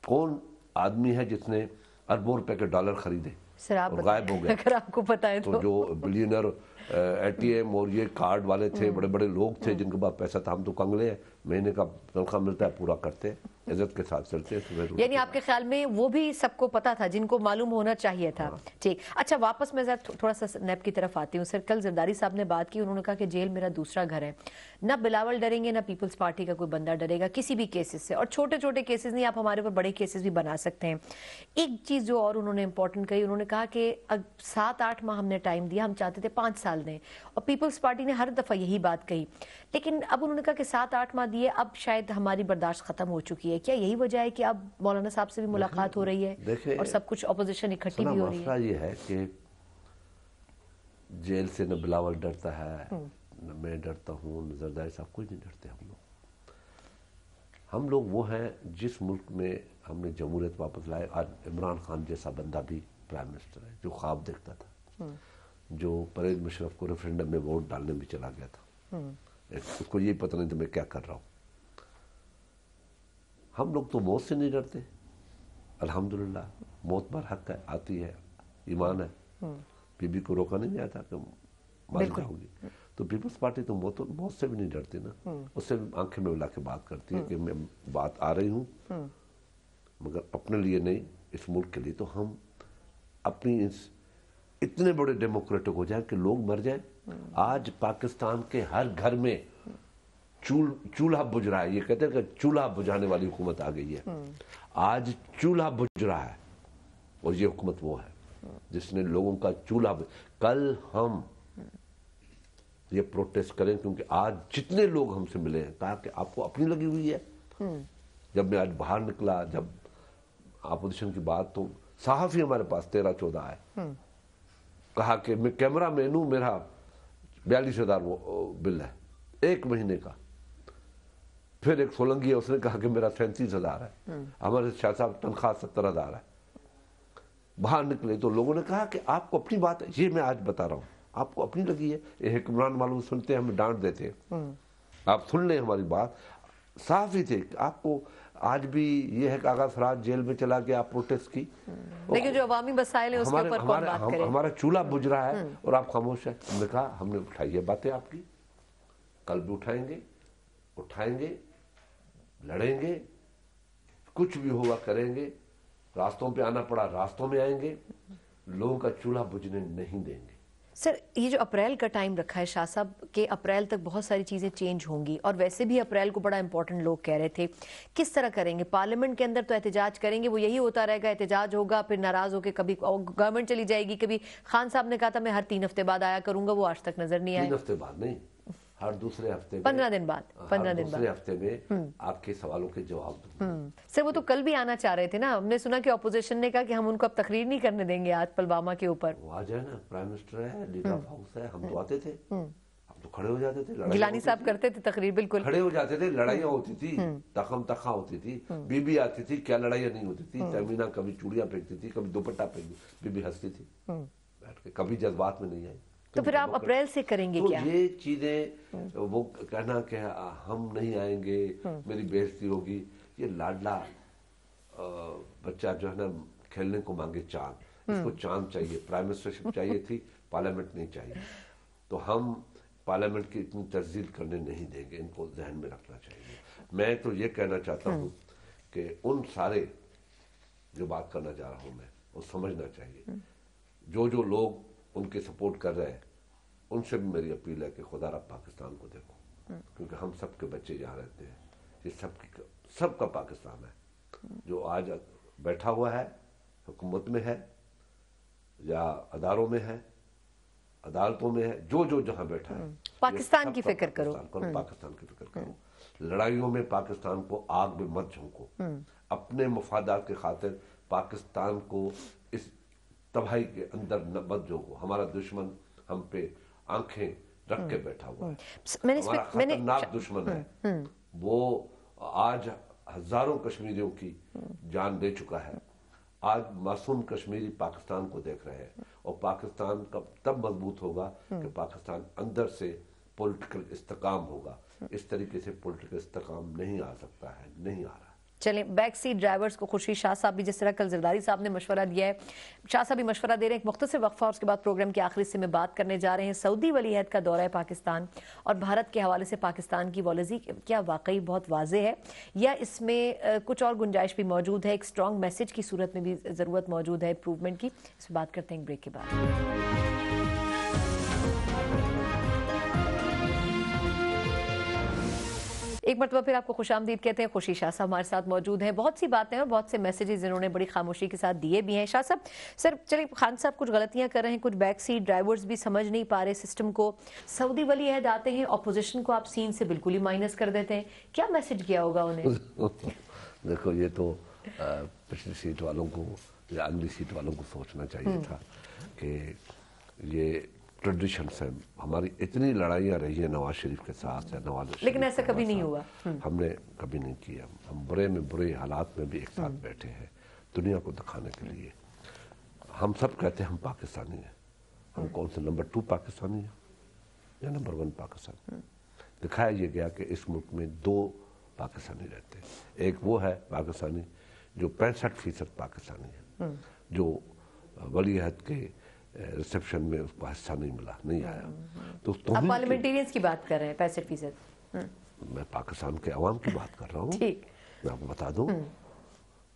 कौन आदमी है जिसने अरबों रुपए के डॉलर खरीदे और गायब हो गए? अगर आपको पता है तो जो बिलियनर ATM और ये कार्ड वाले थे, बड़े बड़े लोग थे जिनके पास पैसा था, हम तो कंगले हैं, महीने का तनख्वाह मिलता है, पूरा करते, इज्जत के साथ चलते हैं। यानी आपके ख्याल में वो भी सबको पता था जिनको मालूम होना चाहिए था। ठीक, अच्छा वापस मैं जरा थोड़ा सा नैब की तरफ आती हूँ। सर, कल जरदारी साहब ने बात की, उन्होंने कहा कि जेल मेरा दूसरा घर है। ना बिलावल डरेंगे, ना पीपल्स पार्टी का कोई बंदा डरेगा किसी भी केसेस से, और छोटे छोटे केसेस नहीं, आप हमारे ऊपर बड़े केसेस भी बना सकते हैं। एक चीज जो और उन्होंने इंपॉर्टेंट कही, उन्होंने कहा कि 7-8 माह हमने टाइम दिया, हम चाहते थे 5 साल दें, और पीपल्स पार्टी ने हर दफा यही बात कही। लेकिन अब उन्होंने कहा कि 7-8 माह दिए, अब शायद हमारी बर्दाश्त खत्म हो चुकी है। क्या यही वजह है कि अब मौलाना साहब से भी मुलाकात हो रही है और सब कुछ अपोजिशन इकट्ठी भी हो रही है? मसला ये है कि जेल से न बिलावल डरता है, न मैं डरता हूँ, न जरदारी साहब, कोई नहीं डरते। हम लोग वो हैं जिस मुल्क में हमने जमहूरियत वापस लाए। आज इमरान खान जैसा बंदा भी प्राइम मिनिस्टर है, जो ख्वाब देखता था, जो परवेज मुशर्रफ को रेफरेंडम में वोट डालने भी चला गया था, उसको ये पता नहीं था मैं क्या कर रहा हूँ। हम लोग तो मौत से नहीं डरते, अल्हम्दुलिल्लाह। मौत पर हक है, आती है, ईमान है। बीबी को रोका नहीं जाता कि मर जाओगी। तो पीपल्स पार्टी तो मौत से भी नहीं डरती ना, उससे भी आंखें में मिला के बात करती है कि मैं बात आ रही हूँ, मगर अपने लिए नहीं, इस मुल्क के लिए। तो हम अपनी इतने बड़े डेमोक्रेटिक हो जाए कि लोग मर जाए। आज पाकिस्तान के हर घर में चूल्हा बुझ रहा है। ये कहते हैं कि चूल्हा बुझाने वाली हुकूमत आ गई है। आज चूल्हा बुझ रहा है, और ये हुकूमत वो है जिसने लोगों का चूल्हा कल हम ये प्रोटेस्ट करें, क्योंकि आज जितने लोग हमसे मिले हैं कहा कि आपको अपनी लगी हुई है। जब मैं आज बाहर निकला, जब अपोजिशन की बात, तो सहाफी हमारे पास 13-14 आए, कहा कि मैं कैमरा मैन हूं, मेरा 42,000 बिल है 1 महीने का। फिर एक सोलंगी है, उसने कहा कि मेरा 37,000 है। हमारे शाह साहब तनख्वाह 70,000 है। बाहर निकले तो लोगों ने कहा कि आपको अपनी बात है, ये मैं आज बता रहा हूँ, आपको अपनी लगी है। ये हुक्मरान मालूम सुनते हैं, हमें डांट देते हैं, आप सुन लें हमारी बात। साफ ही थे। आपको आज भी ये है कि आगा सराज जेल में चला गया, आप प्रोटेस्ट की, लेकिन जो अवामी मसाइल है उसके ऊपर कौन बात करे? हमारा चूल्हा बुझ रहा है और आप खामोश है। हमने कहा, हमने उठाई है बातें आपकी, कल भी उठाएंगे, लड़ेंगे, कुछ भी होगा करेंगे। रास्तों पे आना पड़ा, रास्तों में आएंगे, लोगों का चूल्हा बुझने नहीं देंगे। सर, ये जो अप्रैल का टाइम रखा है शाह साहब के, अप्रैल तक बहुत सारी चीजें चेंज होंगी, और वैसे भी अप्रैल को बड़ा इंपॉर्टेंट लोग कह रहे थे। किस तरह करेंगे? पार्लियामेंट के अंदर तो एहतजाज करेंगे, वो यही होता रहेगा, एहतजाज होगा, फिर नाराज होकर कभी गवर्नमेंट चली जाएगी। कभी खान साहब ने कहा था मैं हर 3 हफ्ते बाद आया करूंगा, वो आज तक नजर नहीं आया। 3 हफ्ते बाद नहीं, हर दूसरे हफ्ते में, 15 दिन बाद, 15 दिन बाद दूसरे हफ्ते में आपके सवालों के जवाब दूंगा। सर, वो तो कल भी आना चाह रहे थे ना। हमने सुना कि ऑपोजिशन ने कहा कि हम उनको अब तकरीर नहीं करने देंगे आज पुलवामा के ऊपर। वो आ जाए ना, प्राइम मिनिस्टर है, लीडर ऑफ हाउस है, हम तो आते थे, हम तो खड़े हो जाते थे। गिलानी साहब करते थे तकरीर, बिल्कुल खड़े हो जाते थे। लड़ाइयाँ होती थी, तखम तखा होती थी, बीबी आती थी, क्या लड़ाइयाँ नहीं होती थी। तमीना कभी चूड़ियां फेंकती थी, कभी दुपट्टा फेंकती, बीबी हंसती थी बैठ के, कभी जज्बात में नहीं आई। तो फिर आप अप्रैल से करेंगे तो क्या? ये चीजें, वो कहना कि हम नहीं आएंगे, मेरी बेइज्जती होगी, ये लाडला बच्चा जो है ना, खेलने को मांगे चांद, इसको चांद चाहिए, प्राइम मिनिस्टरशिप चाहिए थी, पार्लियामेंट नहीं चाहिए। तो हम पार्लियामेंट की इतनी तर्जील करने नहीं देंगे, इनको जहन में रखना चाहिए। मैं तो ये कहना चाहता हूँ कि उन सारे जो बात करना चाह रहा हूँ मैं, वो समझना चाहिए। जो लोग उनके सपोर्ट कर रहे हैं, उनसे भी मेरी अपील है कि खुदा रब पाकिस्तान को देखो, क्योंकि हम सबके बच्चे यहाँ रहते हैं, ये सबका पाकिस्तान है। जो आज बैठा हुआ है, हुकूमत में है या अदारों में है, अदालतों में है, जो जहाँ बैठा है, पाकिस्तान की फिक्र करो, पाकिस्तान की फिक्र करो। लड़ाइयों में पाकिस्तान को आग में मत झोंको, अपने मफादात के खातिर पाकिस्तान को इस तबाही के अंदर न मत झोंको। हमारा दुश्मन हम पे आंखें रख के बैठा हुआ है, हमारा खतरनाक दुश्मन है। वो आज हजारों कश्मीरियों की जान दे चुका है। आज मासूम कश्मीरी पाकिस्तान को देख रहे हैं, और पाकिस्तान का तब मजबूत होगा कि पाकिस्तान अंदर से पॉलिटिकल इस्तेकाम होगा। इस तरीके से पॉलिटिकल इस्तेकाम नहीं आ सकता है, नहीं आ रहा। चलें, बैक सीट ड्राइवर्स को खुर्शीद शाह साहब भी, जिस तरह कल जरदारी साहब ने मशवरा दिया है, शाह साहब भी मशवरा दे रहे हैं। एक मुख्तसर वक्फा, उसके बाद प्रोग्राम के आखिरी से में बात करने जा रहे हैं सऊदी वली अहद का दौरा है पाकिस्तान और भारत के हवाले से पाकिस्तान की पॉलिसी क्या वाकई बहुत वाज़ेह है या इसमें कुछ और गुंजाइश भी मौजूद है, एक स्ट्रॉन्ग मैसेज की सूरत में भी ज़रूरत मौजूद है इंप्रूवमेंट की। इस पर बात करते हैं ब्रेक के बाद। एक मरतबा फिर आपको खुशामदीद कहते हैं। खुर्शीद शाह साहब हमारे साथ मौजूद हैं। बहुत सी बातें और बहुत से मैसेजेस इन्होंने बड़ी खामोशी के साथ दिए भी हैं। शाह साहब, सर चलिए, खान साहब कुछ गलतियां कर रहे हैं, कुछ बैक सीट ड्राइवर्स भी समझ नहीं पा रहे सिस्टम को। सऊदी वली अहद आते हैं, अपोजिशन को आप सीन से बिल्कुल ही माइनस कर देते हैं, क्या मैसेज किया होगा उन्हें? देखो, ये तो पिछली सीट वालों को या अगली सीट वालों को सोचना चाहिए था कि ये ट्रेडिशन है हमारी, इतनी लड़ाइयाँ रही है नवाज शरीफ के साथ या नवाज शरीफ, लेकिन ऐसा कभी नहीं हुआ। हमने कभी नहीं किया। हम बुरे में बुरे हालात में भी एक साथ बैठे हैं दुनिया को दिखाने के लिए। हम सब कहते हैं हम पाकिस्तानी हैं। हम कौन से नंबर 2 पाकिस्तानी हैं या नंबर 1 पाकिस्तानी? दिखाया ये गया कि इस मुल्क में 2 पाकिस्तानी रहते हैं। एक वो है पाकिस्तानी जो 65% पाकिस्तानी है, जो वली अहद के रिसेप्शन में उसको हिस्सा नहीं मिला, नहीं आया। तो आप पार्लियामेंटेरियंस की बात कर रहे हैं 65%? मैं पाकिस्तान के अवाम की बात कर रहा हूँ। ठीक, मैं आपको बता दूं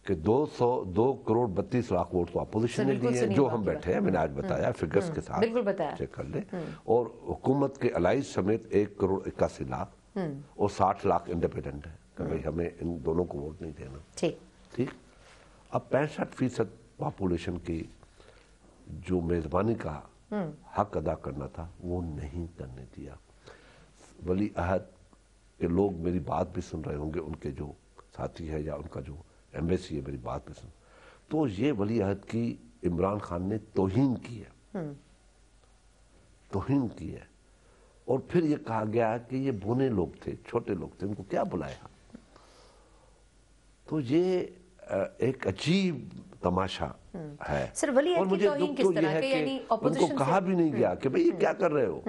कि 2 करोड़ 32 लाख वोट तो अपोजिशन ने दिए हैं, जो हम बैठे हैं। मैंने आज बताया फिगर्स के साथ, बिल्कुल बताया, चेक कर ले। और हुकूमत के अलाइज समेत 1 करोड़ 81 लाख और 60 लाख इंडिपेंडेंट है कि भाई हमें इन दोनों को वोट नहीं देना। ठीक। अब 65% पॉपुलेशन की जो मेजबानी का हक अदा करना था वो नहीं करने दिया। वली अहद के लोग मेरी बात भी सुन रहे होंगे, उनके जो साथी है या उनका जो एम्बेसी है मेरी बात भी सुन। तो ये वली अहद की इमरान खान ने तौहीन की है, तौहीन की है। और फिर ये कहा गया कि ये बोने लोग थे, छोटे लोग थे, उनको क्या बुलाया। तो ये एक अजीब तमाशा है। सर, वली अहद की तौहीन किस तरह के, यानी उनको कहा भी नहीं गया कि भाई ये क्या कर रहे हो,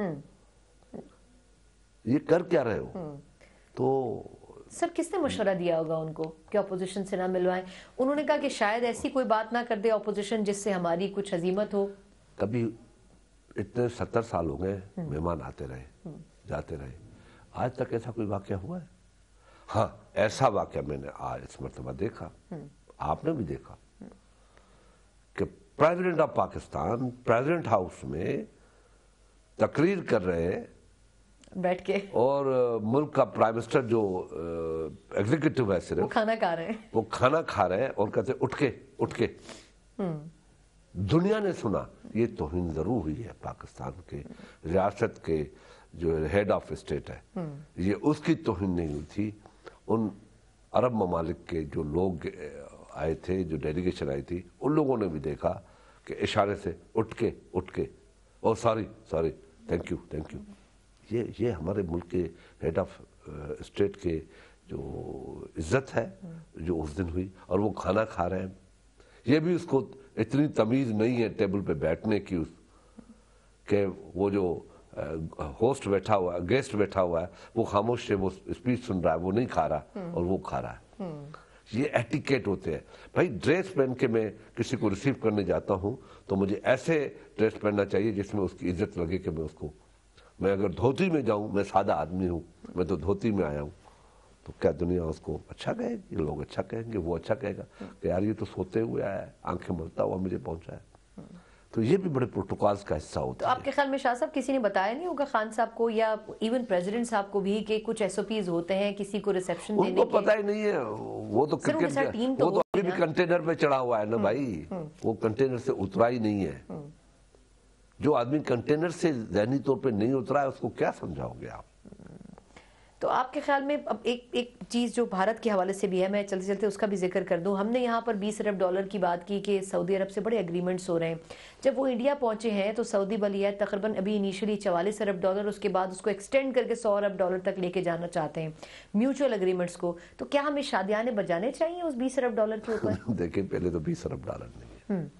ये कर क्या रहे हो। तो सर किसने मशवरा दिया होगा उनको कि अपोजिशन से ना मिलवाएं? उन्होंने कहा कि शायद ऐसी कोई बात ना कर दे अपोजिशन जिससे हमारी कुछ हजीमत हो। कभी इतने 70 साल हो गए, मेहमान आते रहे जाते रहे, आज तक ऐसा कोई वाकया हुआ है? हाँ, ऐसा वाकया मैंने आज इस मरतबा देखा, आपने भी देखा कि president of Pakistan president house में तकरीर कर रहे हैं बैठ के, और मुल्क का प्राइम मिनिस्टर जो एग्जीक्यूटिव है सिर्फ, वो खाना खा रहे हैं, वो खाना खा रहे हैं और कहते उठ के। दुनिया ने सुना। ये तौहीन जरूर हुई है पाकिस्तान के रियासत के जो हेड ऑफ स्टेट है, ये उसकी तौहीन नहीं हुई थी। उन अरब ममालिक के जो लोग आए थे, जो डेलीगेशन आई थी, उन लोगों ने भी देखा कि इशारे से उठ के और सॉरी थैंक यू। ये हमारे मुल्क के हेड ऑफ स्टेट के जो इज्जत है जो उस दिन हुई, और वो खाना खा रहे हैं। ये भी उसको इतनी तमीज़ नहीं है टेबल पे बैठने की कि वो जो होस्ट बैठा हुआ है, गेस्ट बैठा हुआ है, वो खामोश है, वो स्पीच सुन रहा है, वो नहीं खा रहा और वो खा रहा है। ये एटिकेट होते हैं भाई। ड्रेस पहन के मैं किसी को रिसीव करने जाता हूँ तो मुझे ऐसे ड्रेस पहनना चाहिए जिसमें उसकी इज्जत लगे कि मैं अगर धोती में जाऊं, मैं सादा आदमी हूं, मैं तो धोती में आया हूं, तो क्या दुनिया उसको अच्छा कहेगी? लोग अच्छा कहेंगे, वो अच्छा कहेगा कि यार ये तो सोते हुए आया है, आंखें मलता हुआ मुझे पहुंचा है। तो ये भी बड़े प्रोटोकॉल्स का हिस्सा होता है। तो आपके ख्याल में शाह साहब किसी ने बताया नहीं होगा खान साहब को या इवन प्रेसिडेंट साहब को भी कि कुछ SOPs होते हैं किसी को रिसेप्शन देने के? उनको पता ही नहीं है। वो तो क्रिकेट, वो तो अभी भी कंटेनर पे चढ़ा हुआ है ना भाई, वो कंटेनर से उतरा ही नहीं है। जो आदमी कंटेनर से ज़हनी तौर पे नहीं उतरा है उसको क्या समझाओगे आप? तो आपके ख्याल में अब एक चीज़ जो भारत के हवाले से भी है, मैं चलते चलते उसका भी जिक्र कर दूं। हमने यहाँ पर 20 अरब डॉलर की बात की कि सऊदी अरब से बड़े एग्रीमेंट्स हो रहे हैं। जब वो इंडिया पहुंचे हैं तो सऊदी वली अहद तकरीबन अभी इनिशियली 44 अरब डॉलर, उसके बाद उसको एक्सटेंड करके 100 अरब डॉलर तक लेके जाना चाहते हैं म्यूचुअल एग्रीमेंट्स को। तो क्या हमें शादियाने बजाने चाहिए उस 20 अरब डॉलर के ऊपर? देखिए, पहले तो 20 अरब डॉलर नहीं है।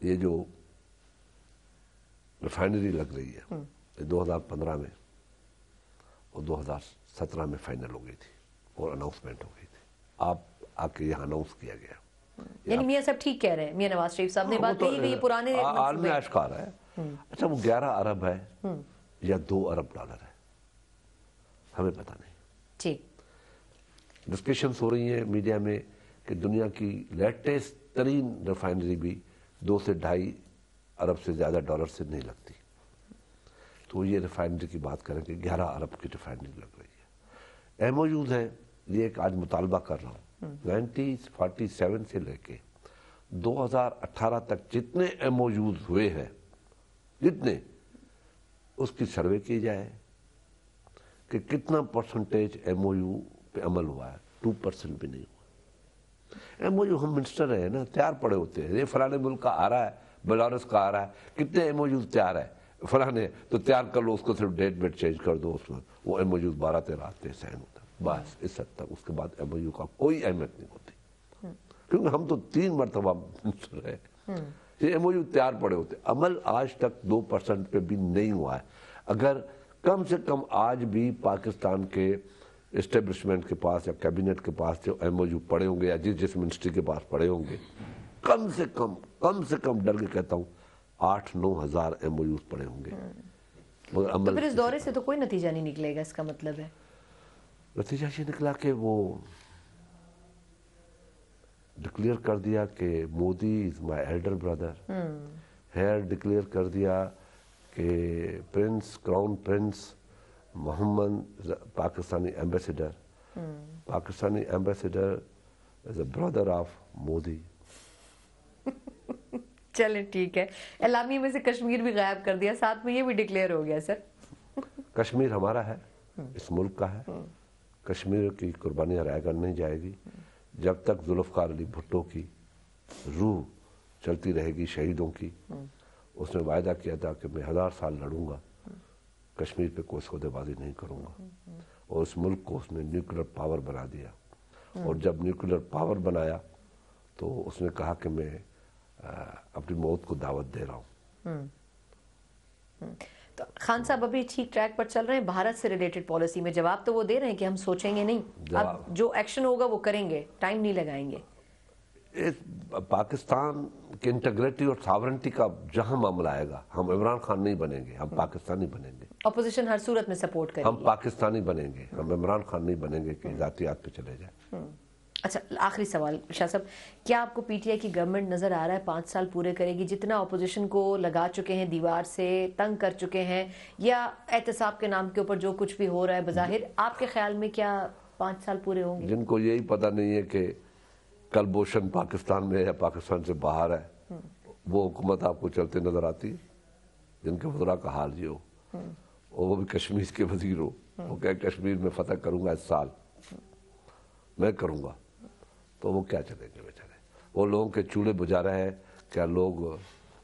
ये जो रिफाइनरी लग रही है 2015 में और 2017 में फाइनल हो गई थी, और अनाउंसमेंट हो गई थी, आप आके यहाँ अनाउंस किया गया। यानी मियां साहब ठीक कह रहे हैं, मियां नवाज शरीफ साहब ने बात कही कि ये पुराने आलमी आश्कार है। अच्छा वो 11 अरब है या 2 अरब डॉलर है, हमें पता नहीं। जी डिस्कशंस हो रही हैं मीडिया में कि दुनिया की लेटेस्ट तरीन रिफाइनरी भी 2 से 2.5 अरब से ज़्यादा डॉलर से नहीं लगती। तो ये रिफाइनरी की बात करें कि 11 अरब की रिफाइनरी लग रही है। एमओयूज है, ये एक आज मुतालबा कर रहा हूँ, 1947 से लेके 2018 तक जितने एमओयूज हुए हैं, जितने, उसकी सर्वे की जाए कि कितना परसेंटेज एमओयू पे अमल हुआ है। 2% भी नहीं हुआ। एमओयू हम मिनिस्टर है ना, तैयार पड़े होते हैं, ये फलाने मुल्क का आ रहा है, बेलारूस का आ रहा है, कितने एमओयू तैयार है, फलाने तो तैयार कर लो, उसको सिर्फ डेट वेट चेंज कर दो, उसमें वो एमओयू 12-13 आते साइन होता है, बस इस हद तक। उसके बाद एमओयू का कोई अहमियत नहीं होती, क्योंकि हम तो 3 मरतबा मिनिस्टर है, ये एमओयू तैयार पड़े होते। अमल आज तक 2% पे भी नहीं हुआ है। अगर कम से कम आज भी पाकिस्तान के एस्टेब्लिशमेंट के पास या कैबिनेट के पास जो एमओयू पड़े होंगे या जिस मिनिस्ट्री के पास पड़े होंगे, कम से कम डर के कहता हूँ 8-9 हज़ार एमओयूज पड़े होंगे, मगर अमल। तो फिर इस दौरे से तो कोई नतीजा नहीं निकलेगा, इसका मतलब है? नतीजा ये निकला कि वो डिक्लेयर कर दिया कि Modi is my elder brother, here declare कर दिया कि crown prince Mohammed Pakistani ambassador is a brother of Modi. चलें ठीक है, एलामिया में से कश्मीर भी गायब कर दिया, साथ में ये भी डिक्लेयर हो गया सर। कश्मीर हमारा है, इस मुल्क का है, कश्मीर की कुर्बानियां रह नहीं जाएगी जब तक जुल्फ़िकार अली भुट्टो की रूह चलती रहेगी, शहीदों की। उसने वायदा किया था कि मैं 1000 साल लड़ूंगा, कश्मीर पे कोई सौदेबाजी नहीं करूंगा, और उस मुल्क को उसने न्यूक्लियर पावर बना दिया। और जब न्यूक्लियर पावर बनाया तो उसने कहा कि मैं अपनी मौत को दावत दे रहा हूँ। तो खान साहब अभी ठीक ट्रैक पर चल रहे हैं भारत से रिलेटेड पॉलिसी में? जवाब तो वो दे रहे हैं कि हम सोचेंगे नहीं, अब जो एक्शन होगा वो करेंगे, टाइम नहीं लगाएंगे। पाकिस्तान की इंटीग्रिटी और सॉवरेंटी का जहां मामला आएगा, हम इमरान खान नहीं बनेंगे, हम पाकिस्तानी बनेंगे। ऑपोजिशन हर सूरत में सपोर्ट करेगी, हम पाकिस्तानी बनेंगे, हम इमरान खान नहीं बनेंगे कि जातियात पे चले जाए। अच्छा, आखिरी सवाल शाह साहब, क्या आपको पीटीआई की गवर्नमेंट नजर आ रहा है 5 साल पूरे करेगी? जितना ऑपोजिशन को लगा चुके हैं, दीवार से तंग कर चुके हैं, या एहतसाब के नाम के ऊपर जो कुछ भी हो रहा है बज़ाहिर, आपके ख्याल में क्या 5 साल पूरे होंगे? जिनको यही पता नहीं है कि कलभूषण पाकिस्तान में या पाकिस्तान से बाहर है, वो हुकूमत आपको चलते नजर आती है, जिनके वज़रा का हाल ये हो, और वो भी कश्मीर के वजीर हो, वो क्या कश्मीर में फतह करूंगा इस साल, मैं करूंगा, तो वो क्या चलेंगे बेचारे? वो लोगों के चूल्हे बुझा रहे हैं क्या लोग?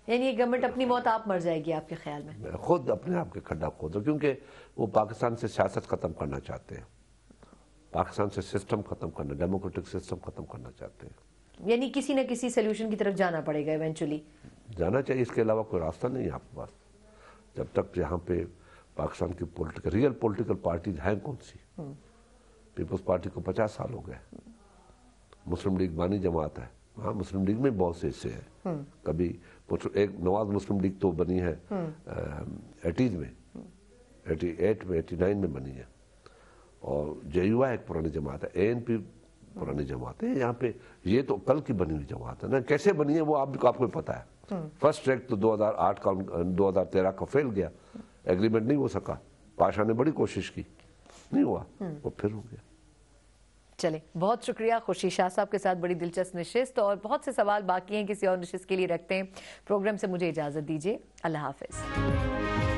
यानी ये गवर्नमेंट अपनी मौत आप मर जाएगी आपके ख्याल में? मैं खुद अपने आप के खड्डा खोद, क्योंकि वो पाकिस्तान से सियासत खत्म करना चाहते हैं, पाकिस्तान से सिस्टम खत्म करना, डेमोक्रेटिक सिस्टम खत्म करना चाहते हैं। यानी किसी न किसी सोल्यूशन की तरफ जाना पड़ेगा इवेंचुअली। जाना चाहिए, इसके अलावा कोई रास्ता नहीं है आपके पास। जब तक यहाँ पे पाकिस्तान की रियल पॉलिटिकल पार्टीज हैं कौन सी? पीपल्स पार्टी को 50 साल हो गए, मुस्लिम लीग बानी जमात है, हाँ मुस्लिम लीग में बहुत से हिस्से हैं, कभी एक नवाज मुस्लिम लीग तो बनी है 80s में, 88 में 89 में बनी है, और जेयूआई एक पुरानी जमात है, एएनपी पुरानी जमात है। यहाँ पे ये तो कल की बनी हुई जमात है ना, कैसे बनी है वो आपको पता है। फर्स्ट ट्रैक तो 2008 का 2013 का फेल गया, एग्रीमेंट नहीं हो सका, पाशा ने बड़ी कोशिश की, नहीं हुआ, वो फिर हो गया। चले, बहुत शुक्रिया। खुर्शीद शाह साहब के साथ बड़ी दिलचस्प नशिस्त, और बहुत से सवाल बाकी हैं, किसी और नशिस्त के लिए रखते हैं। प्रोग्राम से मुझे इजाजत दीजिए, अल्लाह हाफिज।